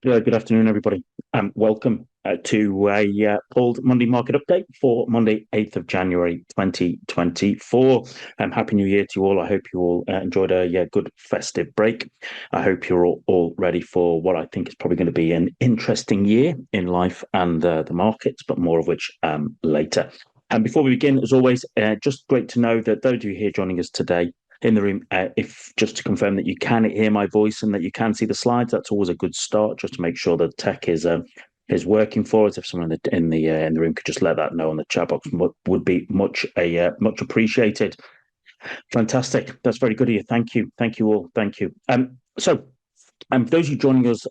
Good afternoon, everybody. Welcome to a pulled Monday market update for Monday, 8th of January 2024. Happy New Year to you all. I hope you all enjoyed a good festive break. I hope you're all ready for what I think is probably going to be an interesting year in life and the markets, but more of which later. And before we begin, as always, just great to know that those of you here joining us today in the room, if just to confirm that you can hear my voice and that you can see the slides, that's always a good start, just to make sure that tech is working for us. If someone in the room could just let that know in the chat box, would be much appreciated. Fantastic, that's very good of you. Thank you all. Thank you. So for those of you joining us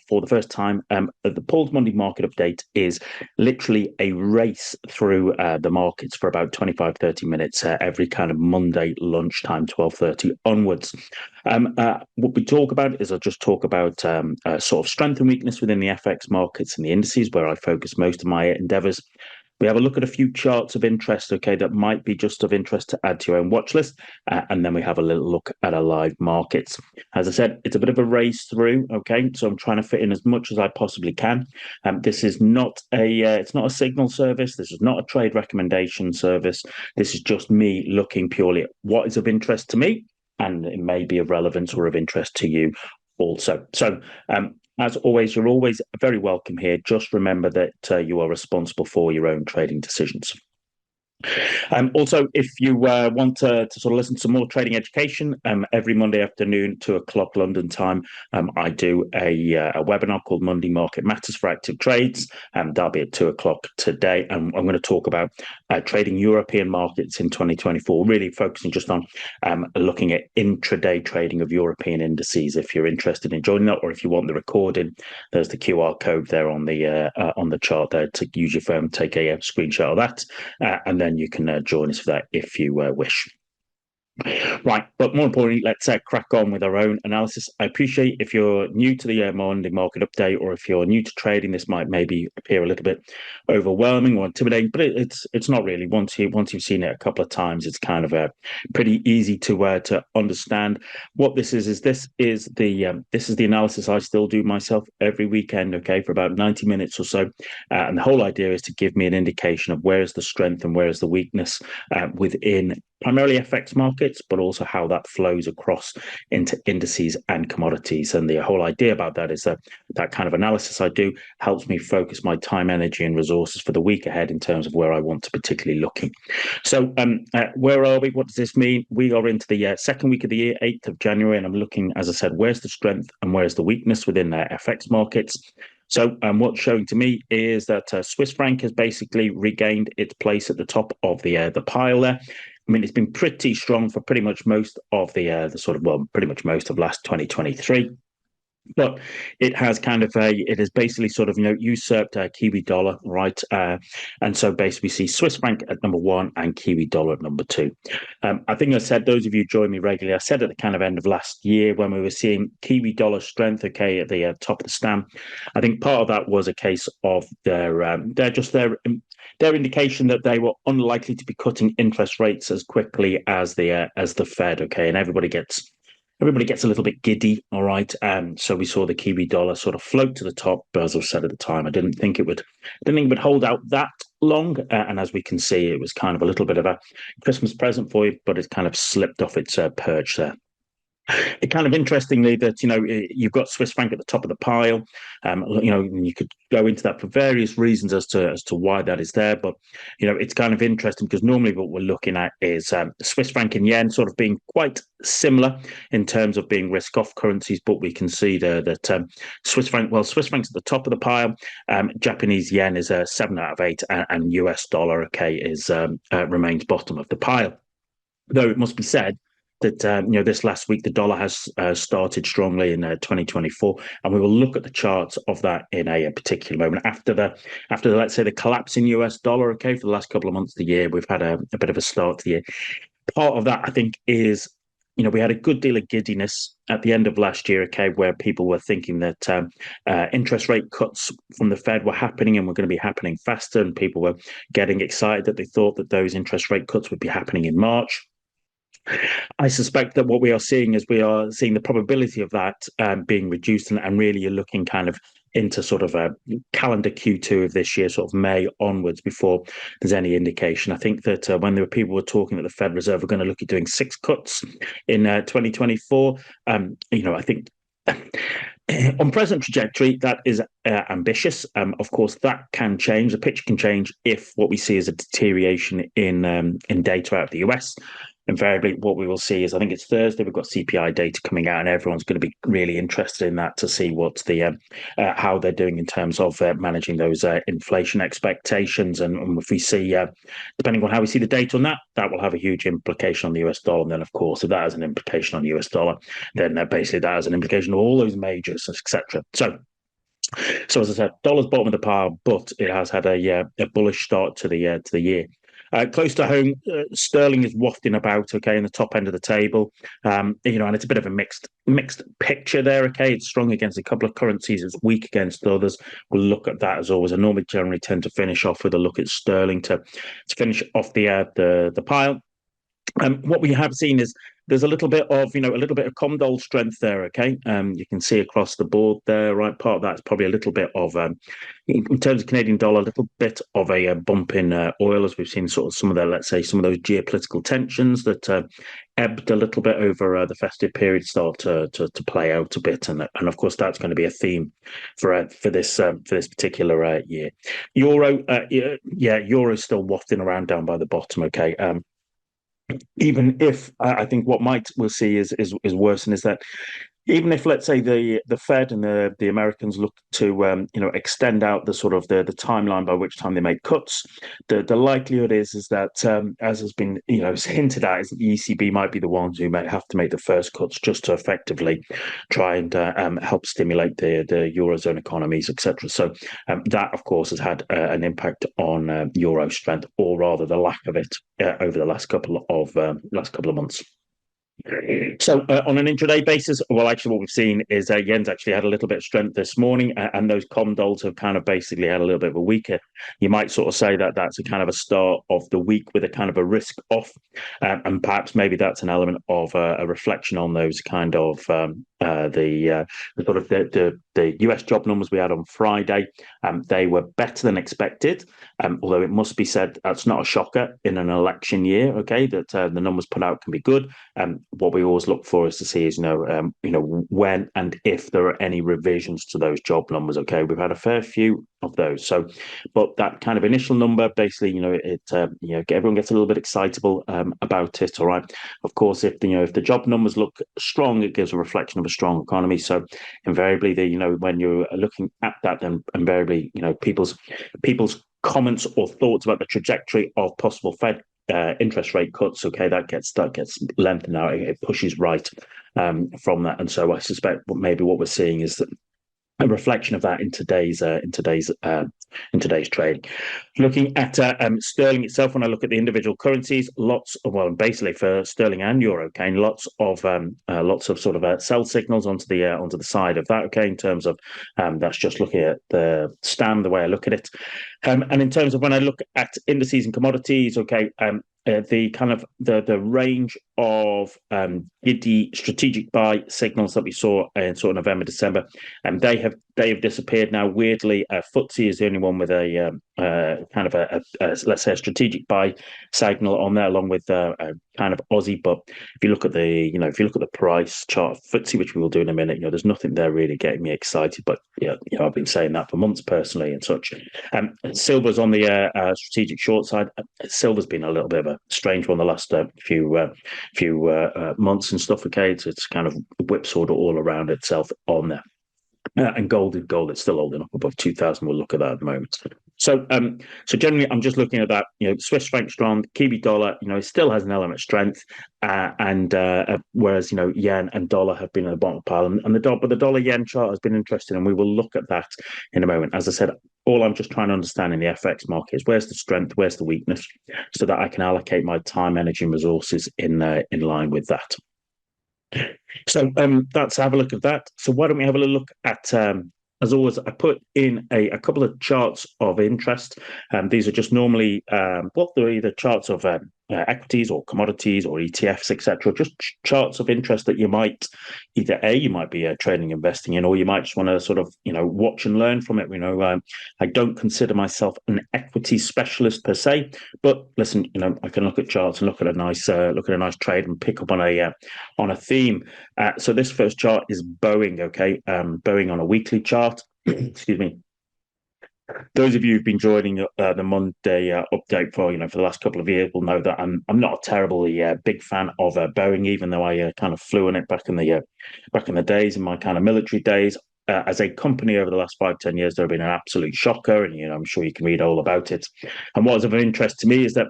for the first time, the Paul's Monday Market Update is literally a race through the markets for about 25-30 minutes every kind of Monday lunchtime, 12:30 onwards. What we talk about is I'll just talk about sort of strength and weakness within the FX markets and the indices, where I focus most of my endeavours. We have a look at a few charts of interest, okay, that might be just of interest to add to your own watch list. And then we have a little look at our live markets. As I said, it's a bit of a race through, okay, so I'm trying to fit in as much as I possibly can. This is not it's not a signal service. This is not a trade recommendation service. This is just me looking purely at what is of interest to me, and it may be of relevance or of interest to you also. So as always, you're always very welcome here. Just remember that you are responsible for your own trading decisions. Also, if you want to sort of listen to some more trading education, every Monday afternoon, 2 o'clock London time, I do a webinar called Monday Market Matters for ActivTrades. That'll be at 2 o'clock today. And I'm going to talk about trading European markets in 2024, really focusing just on looking at intraday trading of European indices. If you're interested in joining that, or if you want the recording, there's the QR code there on the chart there to use your phone, take a screenshot of that, and then you can join us for that if you wish. Right, but more importantly, let's crack on with our own analysis. I appreciate if you're new to the Monday Market Update, or if you're new to trading, this might maybe appear a little bit overwhelming or intimidating, but it's not really. Once you've seen it a couple of times, it's kind of pretty easy to understand. What this is the analysis I still do myself every weekend, okay, for about 90 minutes or so, and the whole idea is to give me an indication of where's the strength and where's the weakness within primarily FX markets, but also how that flows across into indices and commodities. And the whole idea about that is that kind of analysis I do helps me focus my time, energy, and resources for the week ahead in terms of where I want to particularly looking. So where are we? What does this mean? We are into the second week of the year, 8th of January, and I'm looking, as I said, where's the strength and where's the weakness within their FX markets. So what's showing to me is that Swiss franc has basically regained its place at the top of the pile there. I mean, it's been pretty strong for pretty much most of pretty much most of last 2023. But it has it has basically sort of, usurped Kiwi dollar, right? And so basically we see Swiss franc at number one and Kiwi dollar at number two. I think I said, those of you who join me regularly, I said at the kind of end of last year when we were seeing Kiwi dollar strength, okay, at the top of the STAM, I think part of that was a case of their indication that they were unlikely to be cutting interest rates as quickly as the Fed, okay, and everybody gets a little bit giddy, all right. So we saw the Kiwi dollar sort of float to the top, but as I said at the time, I didn't think it would hold out that long. And as we can see, it was kind of a little bit of a Christmas present for you, but it's kind of slipped off its perch there. It kind of interestingly that, you've got Swiss franc at the top of the pile. You could go into that for various reasons as to why that is there. But, it's kind of interesting because normally what we're looking at is Swiss franc and yen sort of being quite similar in terms of being risk-off currencies. But we can see there that Swiss franc's at the top of the pile. Japanese yen is a 7 out of 8, and US dollar, okay, remains bottom of the pile. Though it must be said that this last week the dollar has started strongly in 2024, and we will look at the charts of that in a particular moment after the let's say the collapse in US dollar. Okay, for the last couple of months of the year, we've had a bit of a start to the year. Part of that, I think, is we had a good deal of giddiness at the end of last year, okay, where people were thinking that interest rate cuts from the Fed were happening and were going to be happening faster, and people were getting excited that they thought that those interest rate cuts would be happening in March. I suspect that what we are seeing is we are seeing the probability of that being reduced, and really you're looking kind of into sort of a calendar Q2 of this year, sort of May onwards, before there's any indication. I think that when there were people were talking that the Fed Reserve were going to look at doing 6 cuts in 2024, I think on present trajectory, that is ambitious. Of course, that can change. The picture can change if what we see is a deterioration in data out of the US. Invariably, what we will see is, I think it's Thursday, we've got CPI data coming out, and everyone's going to be really interested in that to see what's how they're doing in terms of managing those inflation expectations. And if we see, depending on how we see the data on that, that will have a huge implication on the US dollar. And then, of course, if that has an implication on the US dollar, then basically that has an implication on all those majors, etc. So as I said, dollar's bottom of the pile, but it has had a bullish start to the year. Close to home, sterling is wafting about, okay, in the top end of the table, and it's a bit of a mixed picture there, okay. It's strong against a couple of currencies, it's weak against others. We'll look at that as always. I normally generally tend to finish off with a look at sterling to finish off the pile. What we have seen is there's a little bit of Comdol strength there, okay. You can see across the board there, right? Part of that's probably a little bit of, in terms of Canadian dollar, a little bit of a bump in oil, as we've seen sort of some of those geopolitical tensions that ebbed a little bit over the festive period start to play out a bit, and of course that's going to be a theme for this particular year. Euro, Euro's still wafting around down by the bottom, okay. Even if I think what we'll see is worse, and is that even if, let's say, the Fed and the Americans look to extend out the sort of the timeline by which time they make cuts, the likelihood is that as has been hinted at, is that the ECB might be the ones who may have to make the first cuts, just to effectively try and help stimulate the eurozone economies, etc. So that, of course, has had an impact on euro strength, or rather the lack of it, over the last couple of months. So on an intraday basis, well, actually what we've seen is yen's actually had a little bit of strength this morning, and those Comdols have kind of basically had a little bit of a weaker. You might sort of say that that's a kind of a start of the week with a kind of a risk off, and perhaps maybe that's an element of a reflection on those kind of the US job numbers we had on Friday. They were better than expected, although it must be said that's not a shocker in an election year, okay, that the numbers put out can be good. What we always look for is to see is when and if there are any revisions to those job numbers, okay. We've had a fair few of those, but that kind of initial number, basically, everyone gets a little bit excitable about it, all right. Of course, if the job numbers look strong, it gives a reflection of a strong economy. So invariably, when you're looking at that, then invariably, people's comments or thoughts about the trajectory of possible Fed interest rate cuts, okay, that gets lengthened out. It pushes right from that, and so I suspect maybe what we're seeing is that a reflection of that in today's trading. Looking at sterling itself, when I look at the individual currencies, basically for sterling and euro, okay, lots of sort of sell signals onto the side of that, okay. In terms of that's just looking at the STAM, the way I look at it, and in terms of when I look at indices and commodities, okay. The kind of the range of giddy strategigic buy signals that we saw in sort of November, December, and they have disappeared now. Weirdly, FTSE is the only one with a kind of a let's say a strategic buy signal on there, along with kind of Aussie. But if you look at the price chart of FTSE, which we will do in a minute, there's nothing there really getting me excited. But I've been saying that for months personally and such. Silver's on the strategic short side. Silver's been a little bit of a strange one the last few months and stuff. Okay, it's kind of whipsawed all around itself on there. And gold, it's still holding up above 2,000. We'll look at that at the moment. So generally, I'm just looking at that. Swiss franc strong, Kiwi dollar, it still has an element of strength, and whereas yen and dollar have been at the bottom of the pile, and the dollar yen chart has been interesting, and we will look at that in a moment. As I said, all I'm just trying to understand in the FX market is where's the strength, where's the weakness, so that I can allocate my time, energy, and resources in line with that. So let's have a look at that. So why don't we have a look at, as always, I put in a couple of charts of interest. These are just normally, they're either charts of equities or commodities or ETFs, etc. Just charts of interest that you might either you might be trading, investing in, or you might just want to sort of watch and learn from it. I don't consider myself an equity specialist per se, but listen, I can look at charts and look at a nice trade and pick up on a theme. So this first chart is Boeing. Okay, Boeing on a weekly chart. Excuse me. Those of you who've been joining the Monday update for the last couple of years will know that I'm not a terribly big fan of Boeing, even though I kind of flew on it back in the days, in my kind of military days. As a company over the last 5-10 years, there have been an absolute shocker, and I'm sure you can read all about it. And what was of interest to me is that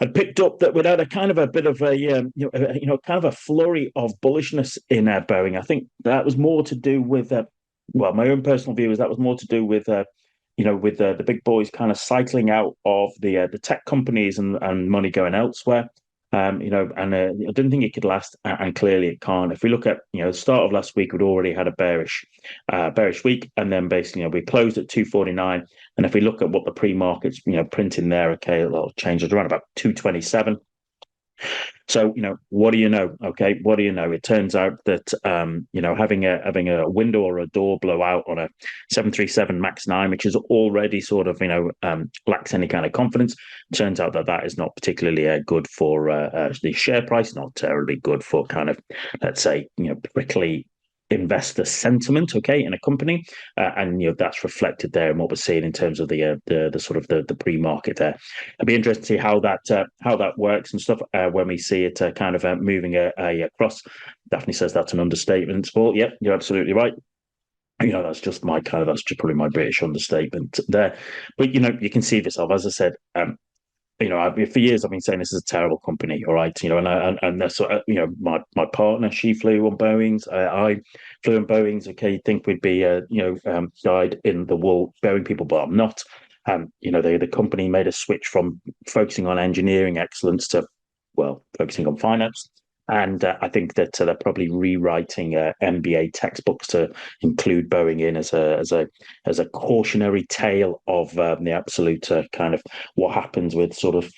I'd picked up that without a kind of a bit of a kind of a flurry of bullishness in Boeing. I think that was more to do with my own personal view is that was more to do with with the big boys kind of cycling out of the tech companies and money going elsewhere. I didn't think it could last, and clearly it can't. If we look at the start of last week, we'd already had a bearish week, and then basically we closed at 249. And if we look at what the pre-market's printing there, okay, a little change is around about 227. So, what do you know? Okay, what do you know? It turns out that having a window or a door blow out on a 737 Max 9, which is already sort of lacks any kind of confidence, turns out that is not particularly good for the share price, not terribly good for kind of, let's say, prickly investor sentiment, okay, in a company, and that's reflected there in what we're seeing in terms of the sort of the pre-market there. I'd be interested to see how that works and stuff when we see it kind of moving across. Daphne says that's an understatement. Well, yeah, you're absolutely right. That's just probably my British understatement there. But you can see this off, as I said. For years I've been saying this is a terrible company, all right. And that's my partner, she flew on Boeings. I flew on Boeings. Okay, you'd think we'd be dyed in the wool Boeing people, but I'm not. The company made a switch from focusing on engineering excellence to focusing on finance. And I think that they're probably rewriting MBA textbooks to include Boeing in as a cautionary tale of the absolute kind of what happens with sort of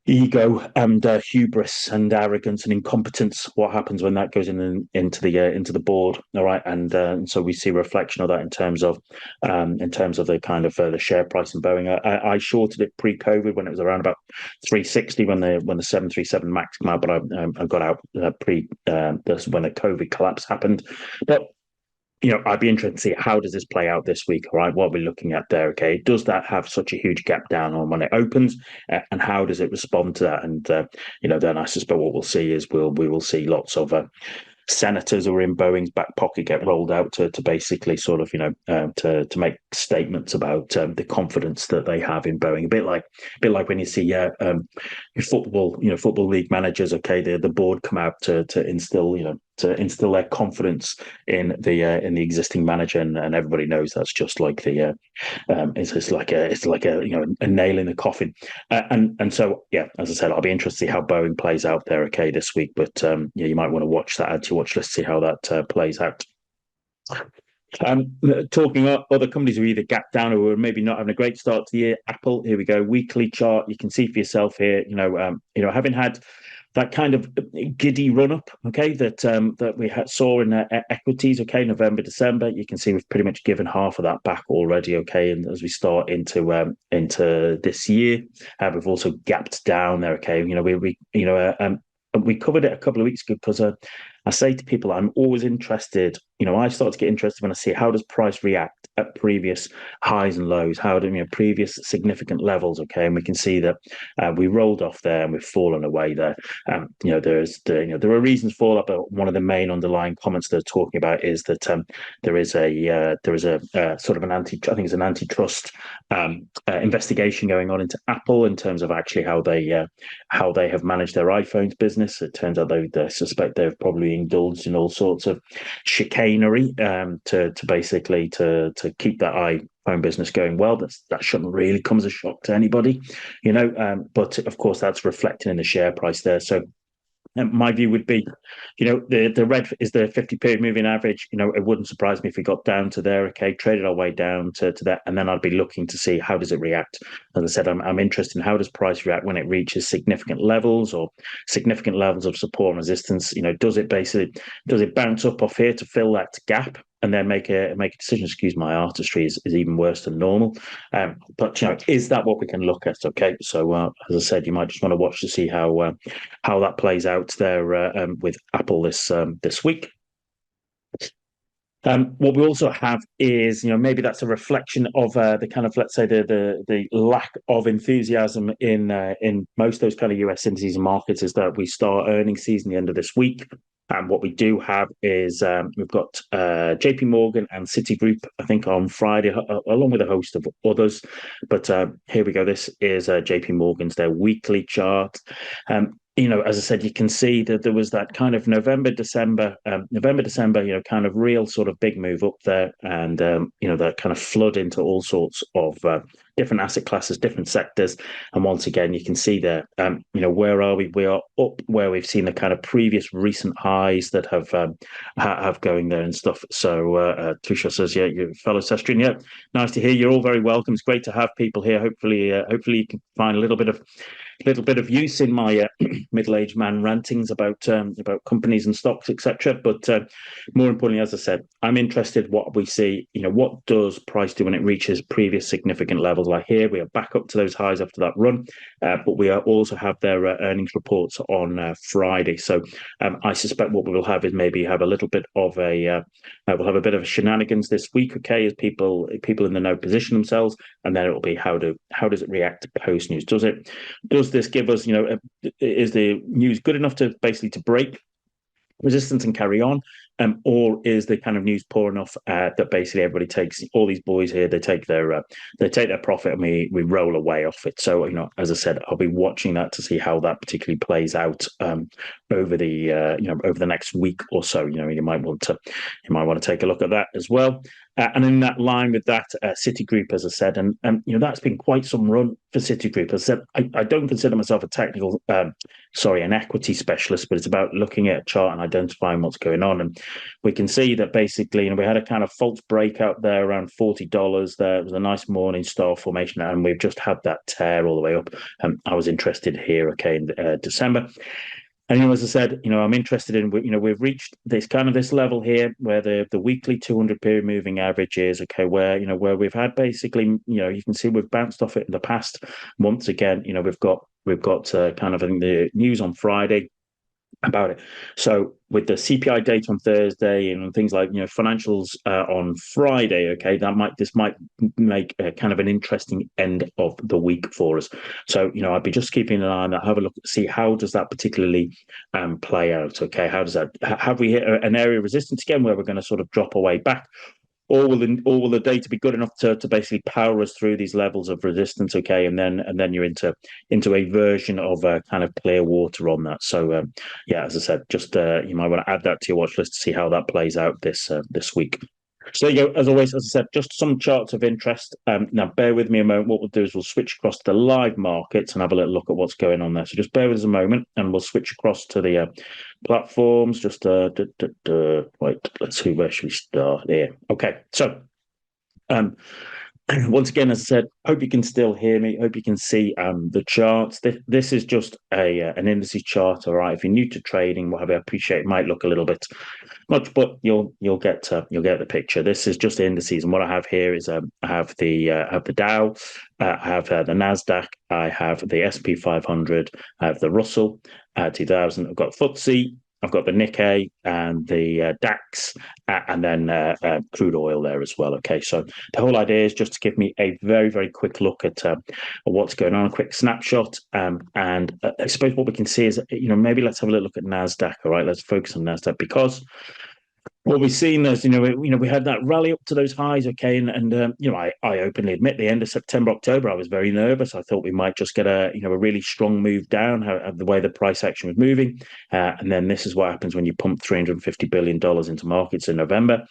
ego and hubris and arrogance and incompetence. What happens when that goes into the board? All right, and so we see a reflection of that in terms of the kind of the share price in Boeing. I shorted it pre-COVID when it was around about 360 when the 737 Max came out, but I got out when the COVID collapse happened. But I'd be interested to see how does this play out this week, all right? What are we looking at there, okay? Does that have such a huge gap down on when it opens, and how does it respond to that? And then I suspect what we'll see is we will see lots of senators who are in Boeing's back pocket get rolled out to basically sort of to make statements about the confidence that they have in Boeing. A bit like when you see football league managers, okay, the board come out to instill their confidence in the existing manager, and everybody knows that's just like it's like a nail in the coffin, and so as I said, I'll be interested to see how Boeing plays out there, okay, this week. But you might want to watch that, add to your watch list, see how that plays out. Talking about other companies who either gap down or maybe not having a great start to the year. Apple, here we go, weekly chart. You can see for yourself here. Having had that kind of giddy run up, okay, that we saw in equities, okay, November, December. You can see we've pretty much given half of that back already, okay. And as we start into this year, we've also gapped down there, okay. We covered it a couple of weeks ago because I say to people, I'm always interested. I start to get interested when I see how does price react at previous highs and lows, how do previous significant levels, okay? And we can see that we rolled off there and we've fallen away there. There are reasons for that, but one of the main underlying comments they're talking about is that there is a sort of I think it's an antitrust investigation going on into Apple in terms of actually how they have managed their iPhones business. It turns out they suspect they've probably indulged in all sorts of chicanery to basically to keep that iPhone business going well. That shouldn't really come as a shock to anybody, but of course that's reflected in the share price there. So And my view would be, the red is the 50-period moving average. It wouldn't surprise me if we got down to there, okay, traded our way down to that, and then I'd be looking to see how does it react. As I said, I'm interested in how does price react when it reaches significant levels or significant levels of support and resistance. Does it bounce up off here to fill that gap and then make a decision? Excuse my artistry is even worse than normal. But is that what we can look at? Okay, so as I said, you might just want to watch to see how that plays out there with Apple this week. What we also have is, maybe that's a reflection of the kind of, let's say, the lack of enthusiasm in most of those kind of US indices and markets, is that we start earnings season the end of this week. And what we do have is we've got JP Morgan and Citigroup, I think, on Friday, along with a host of others. But here we go. This is JP Morgan's, their weekly chart. As I said, you can see that there was that kind of November, December, kind of real sort of big move up there, and that kind of flood into all sorts of different asset classes, different sectors. And once again, you can see there, where are we? We are up where we've seen the kind of previous recent highs that have going there and stuff. So Tusha says, yeah, you fellow Sestrian, yeah, nice to hear. You're all very welcome. It's great to have people here. Hopefully you can find a little bit of use in my middle-aged man rantings about companies and stocks, etc. But more importantly, as I said, I'm interested what we see. What does price do when it reaches previous significant levels? Like here, we are back up to those highs after that run, but we also have their earnings reports on Friday. So I suspect what we will have is maybe have a little bit of we'll have a bit of a shenanigans this week, okay, as people in the know position themselves, and then it will be how does it react to post news? Does this give us, is the news good enough to basically to break resistance and carry on, or is the kind of news poor enough that basically everybody takes, all these boys here, they take their profit and we roll away off it? So as I said, I'll be watching that to see how that particularly plays out over the over the next week or so. You might want to take a look at that as well. And in that line with that, Citigroup, as I said, and that's been quite some run for Citigroup. As I said, I don't consider myself an equity specialist, but it's about looking at a chart and identifying what's going on. And we can see that basically, we had a kind of false breakout there around $40. There it was a nice morning star formation, and we've just had that tear all the way up. I was interested here, okay, in December. And as I said, I'm interested in, we've reached this level here where the weekly 200-period moving average is, okay, where we've had basically, you can see we've bounced off it in the past. Once again, we've got kind of in the news on Friday about it. So with the CPI data on Thursday and things like financials on Friday, okay, this might make kind of an interesting end of the week for us. So I'd be just keeping an eye on that, have a look, see how does that particularly play out. Okay, how does that, have we hit an area of resistance again where we're going to sort of drop away back? Or will the data be good enough to basically power us through these levels of resistance? Okay, and then you're into a version of kind of clear water on that. So yeah, as I said, just you might want to add that to your watch list to see how that plays out this week. So there you go. As always, as I said, just some charts of interest. Now, bear with me a moment. What we'll do is we'll switch across to the live markets and have a little look at what's going on there. So just bear with us a moment, and we'll switch across to the platforms. Just wait. Let's see, where should we start here? Okay, so once again, as I said, hope you can still hear me. Hope you can see the charts. This is just an indices chart. All right. If you're new to trading, whatever, I appreciate it might look a little bit much, but you'll get the picture. This is just indices, and what I have here is I have the Dow, I have the Nasdaq, I have the SP 500, I have the Russell 2000. I've got FTSE. I've got the Nikkei and the DAX, and then crude oil there as well. Okay, so the whole idea is just to give me a very, very quick look at what's going on, a quick snapshot. And I suppose what we can see is, maybe let's have a little look at NASDAQ. All right, let's focus on NASDAQ, because what we've seen is, we had that rally up to those highs, okay, and I openly admit the end of September, October, I was very nervous. I thought we might just get a really strong move down, the way the price action was moving, and then this is what happens when you pump $350 billion into markets in November.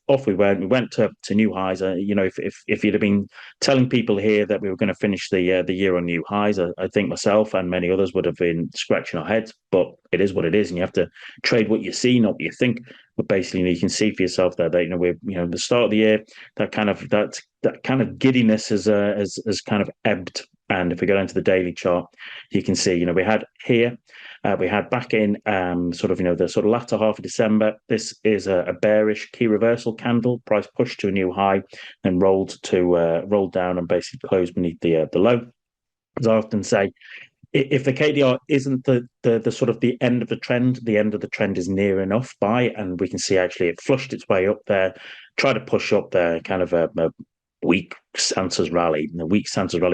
Off we went. We went to new highs. If you'd have been telling people here that we were going to finish the year on new highs, I think myself and many others would have been scratching our heads. But it is what it is, and you have to trade what you see, not what you think. But basically, you can see for yourself that we're the start of the year, that kind of giddiness has kind of ebbed. And if we go into the daily chart, you can see we had here. We had back in the sort of latter half of December. This is a bearish key reversal candle. Price pushed to a new high, and rolled down and basically closed beneath the low. As I often say, if the KDR isn't the sort of the end of the trend is near enough by, and we can see actually it flushed its way up there, try to push up there, kind of a weak Santa's rally,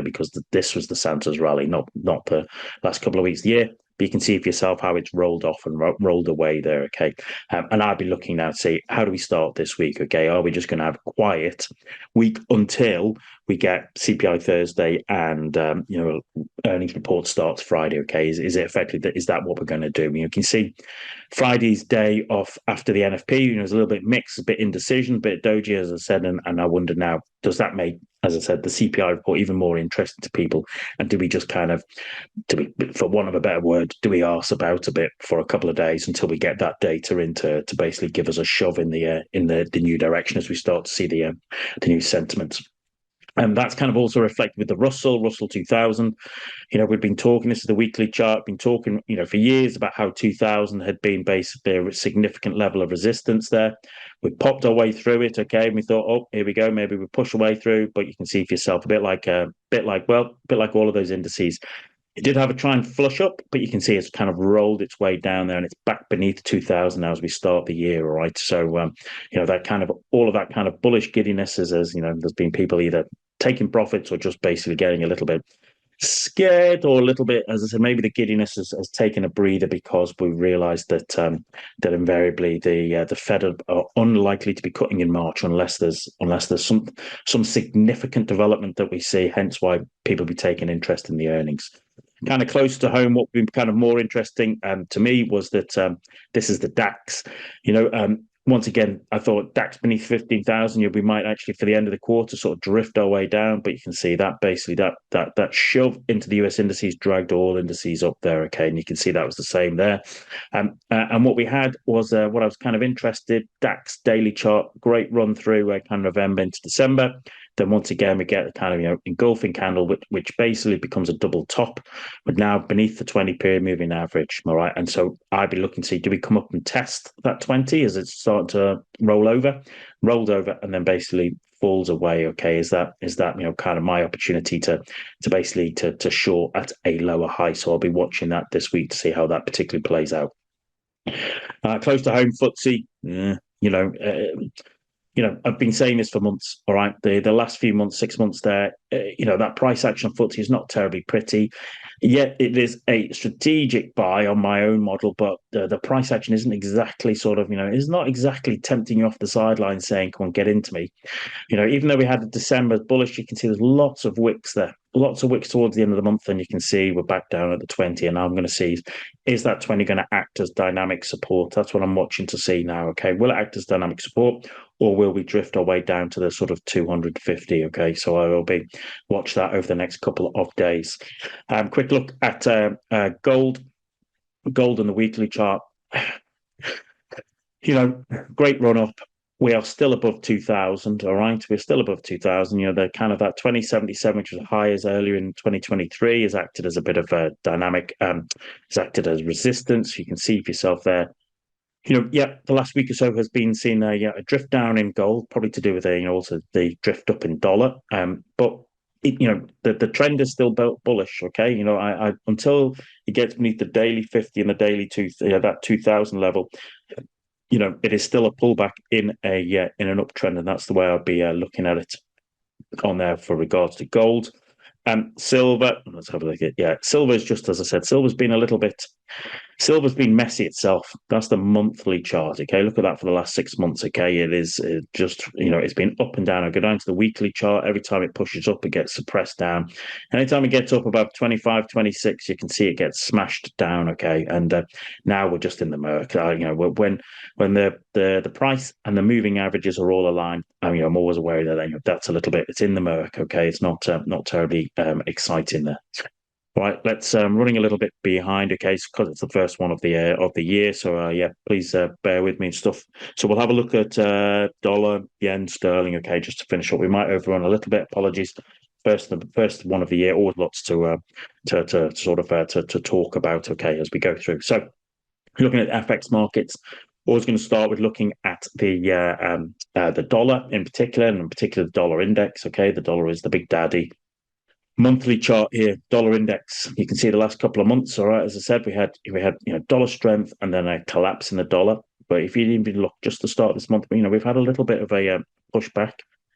because this was the Santa's rally, not the last couple of weeks of the year. But you can see for yourself how it's rolled off and rolled away there, okay? And I'd be looking now to see, how do we start this week, okay? Are we just going to have a quiet week until we get CPI Thursday and, earnings report starts Friday, okay? Is it effectively, is that what we're going to do? You can see Friday's day off after the NFP, it's a little bit mixed, a bit indecision, a bit doji, as I said, and I wonder now, does that make, as I said, the CPI report even more interesting to people? And do we just kind of, for want of a better word, do we arse about a bit for a couple of days until we get that data in to basically give us a shove in the new direction as we start to see the new sentiments? And that's kind of also reflected with the Russell 2000. We've been talking, this is the weekly chart, been talking, for years about how 2000 had been basically a significant level of resistance there. We popped our way through it, okay, and we thought, oh, here we go, maybe we push our way through, but you can see for yourself, a bit like all of those indices. It did have a try and flush up, but you can see it's kind of rolled its way down there, and it's back beneath 2000 now as we start the year, all right? So, that kind of, all of that kind of bullish giddiness is, there's been people either taking profits or just basically getting a little bit scared, or a little bit, as I said, maybe the giddiness has taken a breather because we realised that that invariably the Fed are unlikely to be cutting in March unless there's some significant development that we see. Hence why people be taking interest in the earnings. Kind of close to home, what would be kind of more interesting to me was that this is the DAX. Once again, I thought DAX beneath 15,000, we might actually, for the end of the quarter, sort of drift our way down. But you can see that basically that shove into the US indices dragged all indices up there, okay? And you can see that was the same there. And what we had was what I was kind of interested, DAX daily chart, great run through kind of November into December. Then once again, we get a kind of engulfing candle, which basically becomes a double top, but now beneath the 20-period moving average. All right, and so I'd be looking to see, do we come up and test that 20 as it's starting to rolled over, and then basically falls away? Okay, is that kind of my opportunity to basically to short at a lower high? So I'll be watching that this week to see how that particularly plays out. Close to home, FTSE. I've been saying this for months, all right? The last few months, 6 months there, that price action on FTSE is not terribly pretty. Yet it is a strategic buy on my own model, but the price action isn't exactly is not exactly tempting you off the sidelines saying, come on, get into me. Even though we had December bullish, you can see there's lots of wicks there. Lots of wicks towards the end of the month, and you can see we're back down at the 20, and I'm going to see, is that 20 going to act as dynamic support? That's what I'm watching to see now, okay? Will it act as dynamic support, or will we drift our way down to the sort of 250, okay? So I will watch that over the next couple of days. Quick look at gold. Gold on the weekly chart. Great run up. We are still above 2,000, all right? We're still above 2,000. The kind of that 2077, which was high as earlier in 2023, has acted as a bit of a dynamic, has acted as resistance. You can see for yourself there. The last week or so has been seen a drift down in gold, probably to do with also the drift up in dollar. But the trend is still bullish, okay? I until it gets beneath the daily 50 and the daily that 2,000 level, it is still a pullback in an uptrend, and that's the way I'd be looking at it on there for regards to gold. Silver, let's have a look at silver is just, as I said, silver's been a little bit Silver's been messy itself. That's the monthly chart. Okay, look at that for the last 6 months. Okay, it is just, it's been up and down. I go down to the weekly chart. Every time it pushes up, it gets suppressed down. Anytime it gets up above 25, 26, you can see it gets smashed down. Okay, and now we're just in the murk. When the price and the moving averages are all aligned, I'm always aware that that's a little bit. It's in the murk. Okay, it's not terribly exciting there. Right, let's running a little bit behind, okay, because it's the first one of the year. So yeah, please bear with me and stuff. So we'll have a look at dollar, yen, sterling, okay, just to finish up. We might overrun a little bit. Apologies. First one of the year. Always lots to sort of to talk about, okay, as we go through. So looking at FX markets. Always going to start with looking at the dollar in particular, and in particular the dollar index. Okay, the dollar is the big daddy. Monthly chart here, dollar index. You can see the last couple of months. All right, as I said, we had dollar strength and then a collapse in the dollar. But if you even look just to start this month, we've had a little bit of a pushback.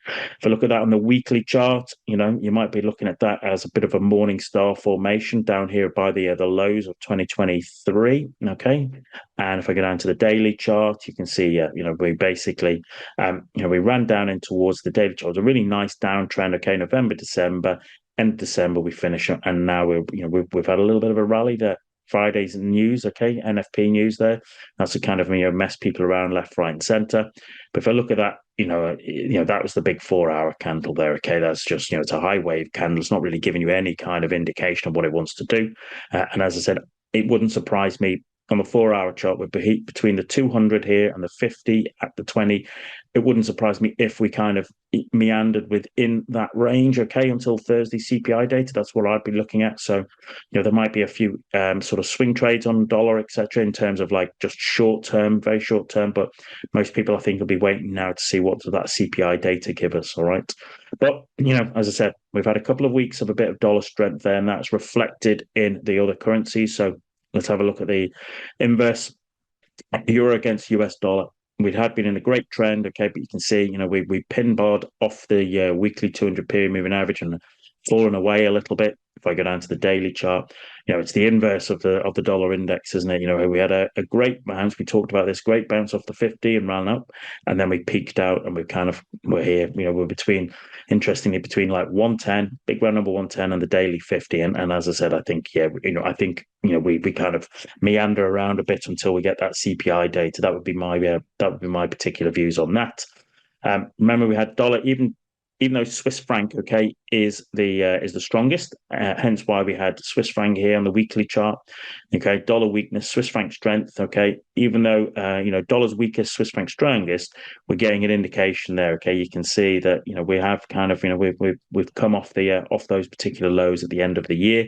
If I look at that on the weekly chart, you might be looking at that as a bit of a morning star formation down here by the lows of 2023. Okay, and if I go down to the daily chart, you can see, we basically, we ran down in towards the daily chart. It was a really nice downtrend. Okay, November, December. End of December we finish, and now we've had a little bit of a rally there. Friday's news, okay, NFP news there. That's the kind of mess people around left, right, and centre. But if I look at that, that was the big 4-hour candle there. Okay, that's just it's a high wave candle. It's not really giving you any kind of indication of what it wants to do. And as I said, it wouldn't surprise me on the 4-hour chart with between the 200 here and the 50 at the 20. It wouldn't surprise me if we kind of meandered within that range, okay, until Thursday CPI data. That's what I'd be looking at. So, there might be a few sort of swing trades on dollar, etc., in terms of like just short term, very short term. But most people, I think, will be waiting now to see what does that CPI data give us. All right. But, as I said, we've had a couple of weeks of a bit of dollar strength there, and that's reflected in the other currencies. So let's have a look at the inverse. Euro against US dollar. We had been in a great trend, okay, but you can see, we pin barred off the weekly 200 period moving average and fallen away a little bit. If I go down to the daily chart, it's the inverse of the dollar index, isn't it? We had a great bounce. We talked about this great bounce off the 50 and ran up, and then we peaked out, and we're here. We're interestingly between like 110, big round number 110, and the daily 50. And as I said, I think we kind of meander around a bit until we get that CPI data. That would be my particular views on that. Remember, we had dollar even though Swiss franc, okay, is the strongest, hence why we had Swiss franc here on the weekly chart. Okay, dollar weakness, Swiss franc strength. Okay, even though dollar's weakest, Swiss franc strongest, we're getting an indication there. Okay, you can see that we have kind of we've come off off those particular lows at the end of the year.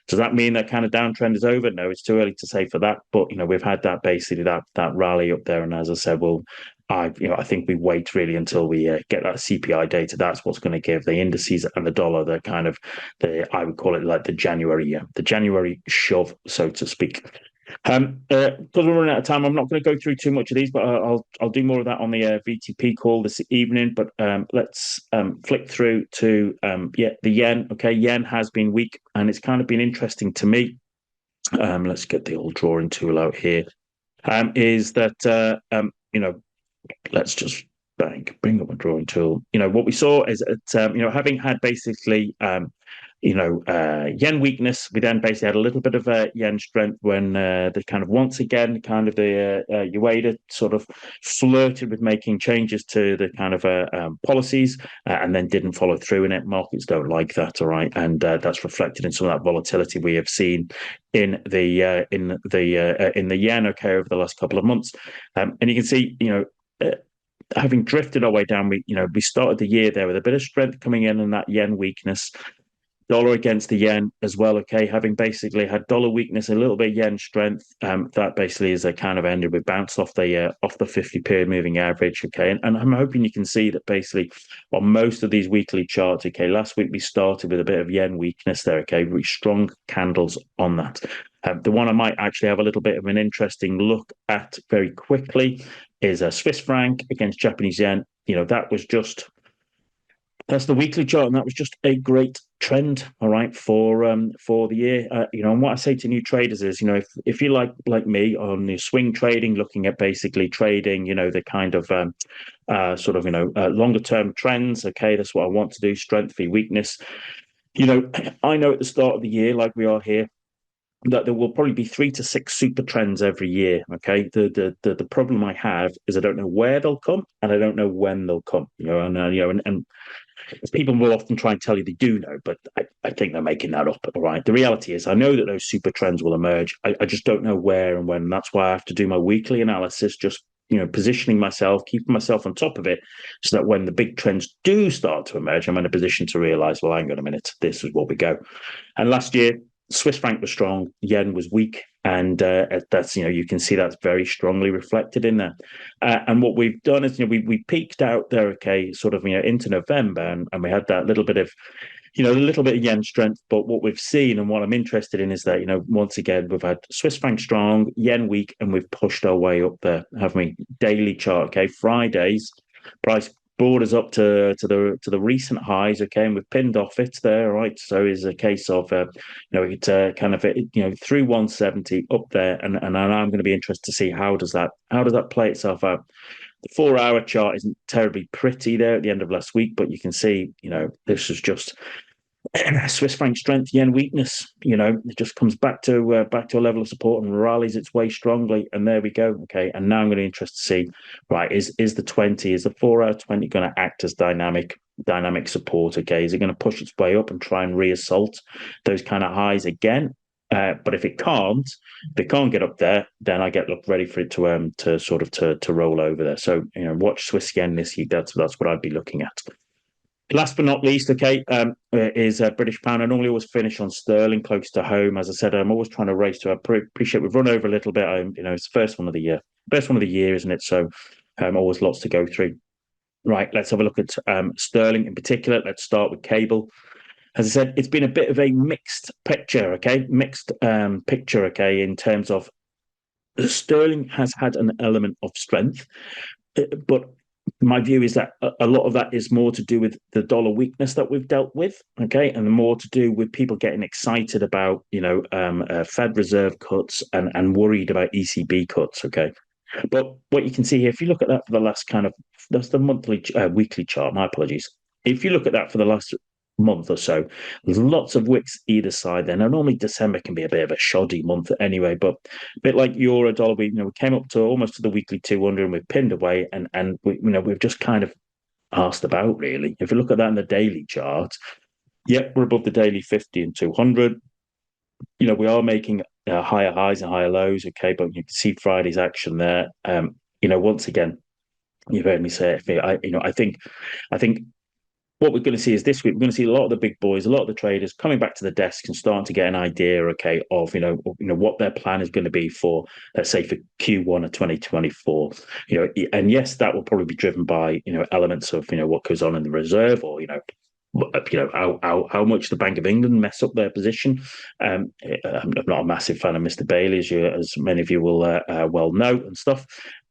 Does that mean that kind of downtrend is over? No, it's too early to say for that. But we've had that basically that rally up there, and as I said, I think we wait really until we get that CPI data. That's what's going to give the indices and the dollar the kind of I would call it like the January shove, so to speak. Because we're running out of time, I'm not going to go through too much of these, but I'll do more of that on the VTP call this evening. But let's flick through to the yen. Okay, yen has been weak, and it's kind of been interesting to me. Let's get the old drawing tool out here. Is that let's just bring up a drawing tool. What we saw is that having had basically yen weakness, we then basically had a little bit of yen strength when the kind of once again kind of the UADA sort of flirted with making changes to the kind of policies and then didn't follow through in it. Markets don't like that, all right, and that's reflected in some of that volatility we have seen in the yen, okay, over the last couple of months, and you can see having drifted our way down, we started the year there with a bit of strength coming in and that yen weakness. Dollar against the yen as well, okay, having basically had dollar weakness, a little bit yen strength, that basically is a kind of ended with bounce off the 50 period moving average, okay, and I'm hoping you can see that basically on most of these weekly charts, okay, last week we started with a bit of yen weakness there, okay, really strong candles on that. The one I might actually have a little bit of an interesting look at very quickly is a Swiss franc against Japanese yen. That was just That's the weekly chart, and that was just a great trend, all right, for the year. And what I say to new traders is, if you like me on the swing trading, looking at basically trading, the kind of sort of longer term trends. Okay, that's what I want to do. Strength v weakness. I know at the start of the year, like we are here, that there will probably be 3 to 6 super trends every year. Okay, the problem I have is I don't know where they'll come and I don't know when they'll come. And people will often try and tell you they do know, but I think they're making that up. All right. The reality is, I know that those super trends will emerge. I just don't know where and when. That's why I have to do my weekly analysis, just positioning myself, keeping myself on top of it, so that when the big trends do start to emerge, I'm in a position to realize, well, hang on a minute, this is what we go. And last year, Swiss franc was strong, yen was weak, and that's you can see that's very strongly reflected in there. And what we've done is we peaked out there, okay, sort of into November, and we had that little bit of a little bit of yen strength. But what we've seen and what I'm interested in is that once again we've had Swiss franc strong, yen weak, and we've pushed our way up there, haven't we? Daily chart, okay, Fridays price borders up to the recent highs, okay, and we've pinned off it there, right? So it's a case of it kind of through 170 up there, and I'm going to be interested to see how does that play itself out. The 4-hour chart isn't terribly pretty there at the end of last week, but you can see this is just Swiss franc strength, yen weakness. It just comes back to a level of support and rallies its way strongly. And there we go. Okay, and now I'm going to be interested to see, right, is the 4-hour 20 going to act as dynamic support? Okay, is it going to push its way up and try and reassault those kind of highs again? But if it can't get up there, then I get ready for it to sort of to roll over there. So watch Swiss yen this year. That's what I'd be looking at. Last but not least, okay, is British pound. I normally always finish on sterling close to home. As I said, I'm always trying to race to. I appreciate we've run over a little bit. It's the first one of the year, isn't it? So, always lots to go through. Right, let's have a look at sterling in particular. Let's start with cable. As I said, it's been a bit of a mixed picture. Okay, Okay, in terms of sterling has had an element of strength, but my view is that a lot of that is more to do with the dollar weakness that we've dealt with, okay, and more to do with people getting excited about Fed Reserve cuts and worried about ECB cuts, okay. But what you can see here, if you look at that for the last that's the weekly chart. My apologies. If you look at that for the last month or so, there's lots of wicks either side there. Now, normally December can be a bit of a shoddy month anyway, but a bit like euro dollar, we came up to almost to the weekly 200 and we've pinned away, and we've just kind of asked about, really. If you look at that in the daily chart, yep, we're above the daily 50 and 200. We are making higher highs and higher lows, okay, but you can see Friday's action there. Once again, you've heard me say it. I think what we're going to see is this week, we're going to see a lot of the big boys, a lot of the traders coming back to the desk and starting to get an idea, okay, of, what their plan is going to be for, let's say, for Q1 of 2024. And yes, that will probably be driven by, elements of, what goes on in the reserve, or, how much the Bank of England mess up their position. I'm not a massive fan of Mr. Bailey, as many of you will well know and stuff.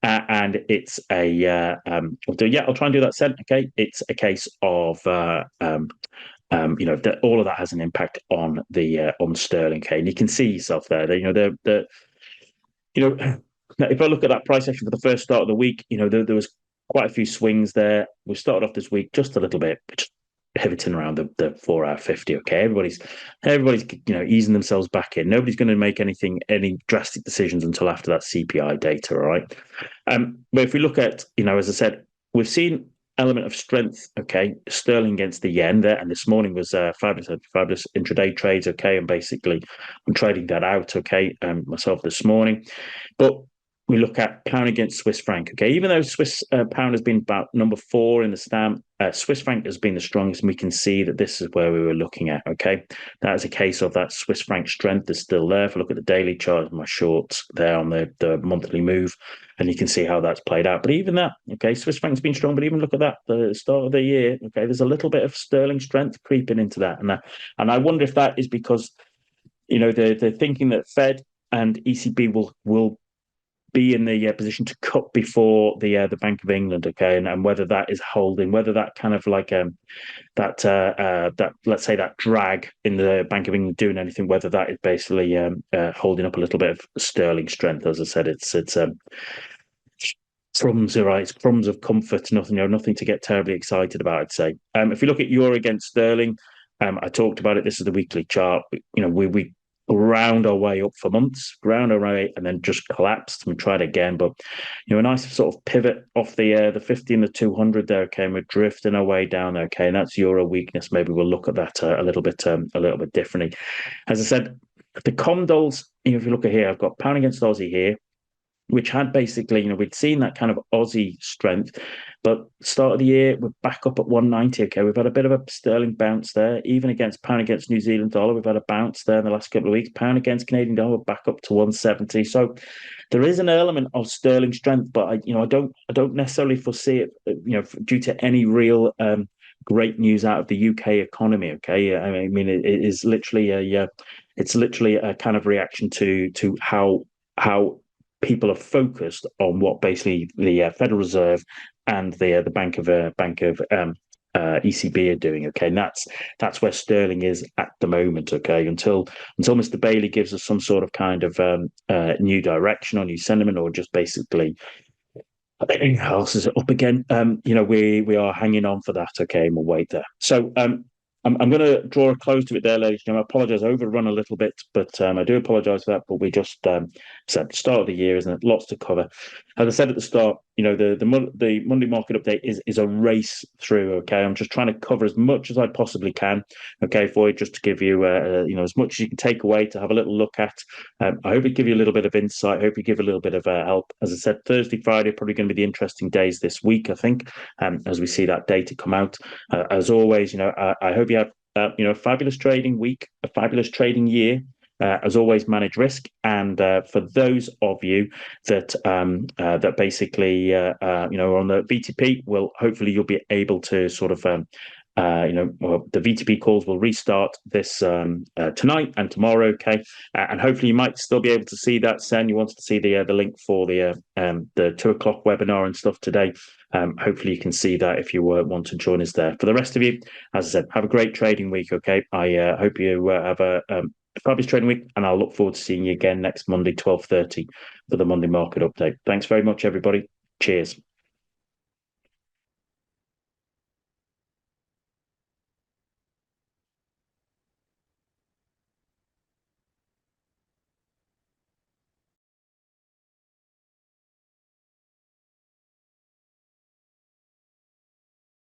And it's I'll try and do that, Sen. Okay, it's a case of that all of that has an impact on sterling. Okay, and you can see yourself there. If I look at that price action for the first start of the week, there was quite a few swings there. We started off this week just a little bit, pivoting around the 4-hour 50. Okay, everybody's easing themselves back in. Nobody's going to make any drastic decisions until after that CPI data. All right. But if we look at, as I said, we've seen element of strength, okay, sterling against the yen there, and this morning was fabulous intraday trades, okay, and basically I'm trading that out, okay, myself this morning. But we look at pound against Swiss franc, okay, even though Swiss pound has been about number 4 in the STAM, Swiss franc has been the strongest, and we can see that this is where we were looking at, okay. That is a case of that Swiss franc strength is still there. If I look at the daily chart, my shorts there on the monthly move, and you can see how that's played out. But even that, okay, Swiss franc's been strong, but even look at that, the start of the year, okay, there's a little bit of sterling strength creeping into that. And I wonder if that is because, they're thinking that Fed and ECB will be in the position to cut before the Bank of England, okay, and whether that is holding, whether that kind of like that let's say that drag in the Bank of England doing anything, whether that is basically holding up a little bit of sterling strength. As I said, it's crumbs, right? It's crumbs of comfort, nothing to get terribly excited about, I'd say. If you look at euro against sterling, I talked about it. This is the weekly chart. We ground our way up for months, ground our way, and then just collapsed. We tried again, but a nice sort of pivot off the 50 and the 200 there. Okay, and we're drifting our way down. Okay, and that's euro weakness. Maybe we'll look at that a little bit differently. As I said, the condols. If you look at here, I've got pound against Aussie here, which had basically, we'd seen that kind of Aussie strength, but start of the year, we're back up at 190. Okay, we've had a bit of a sterling bounce there, even against pound against New Zealand dollar. We've had a bounce there in the last couple of weeks. Pound against Canadian dollar, back up to 170. So there is an element of sterling strength, but I don't necessarily foresee it, due to any real great news out of the UK economy. Okay, I mean, it is literally it's literally a kind of reaction to how people are focused on what basically the Federal Reserve and the Bank of ECB are doing. Okay, and that's where sterling is at the moment. Okay, until Mr. Bailey gives us some sort of kind of new direction or new sentiment, or just basically anything else is up again. We are hanging on for that. Okay, and we'll wait there. So I'm going to draw a close to it there, ladies and gentlemen. I apologise, I overrun a little bit, but I do apologise for that. But we just said start of the year, isn't it? Lots to cover. As I said at the start, the Monday market update is a race through. Okay, I'm just trying to cover as much as I possibly can. Okay, for you, just to give you as much as you can take away to have a little look at. I hope it give you a little bit of insight. I hope it give a little bit of help. As I said, Thursday, Friday probably going to be the interesting days this week. I think as we see that data come out. As always, I hope you have a fabulous trading week, a fabulous trading year. As always, manage risk. And for those of you that basically are on the VTP, well, hopefully you'll be able to sort of the VTP calls will restart this tonight and tomorrow. Okay, and hopefully you might still be able to see that. Sen, you wanted to see the link for the 2:00 webinar and stuff today. Hopefully you can see that if you want to join us there. For the rest of you, as I said, have a great trading week. Okay, I hope you have a fabulous trading week, and I'll look forward to seeing you again next Monday, 12:30 for the Monday market update. Thanks very much, everybody. Cheers.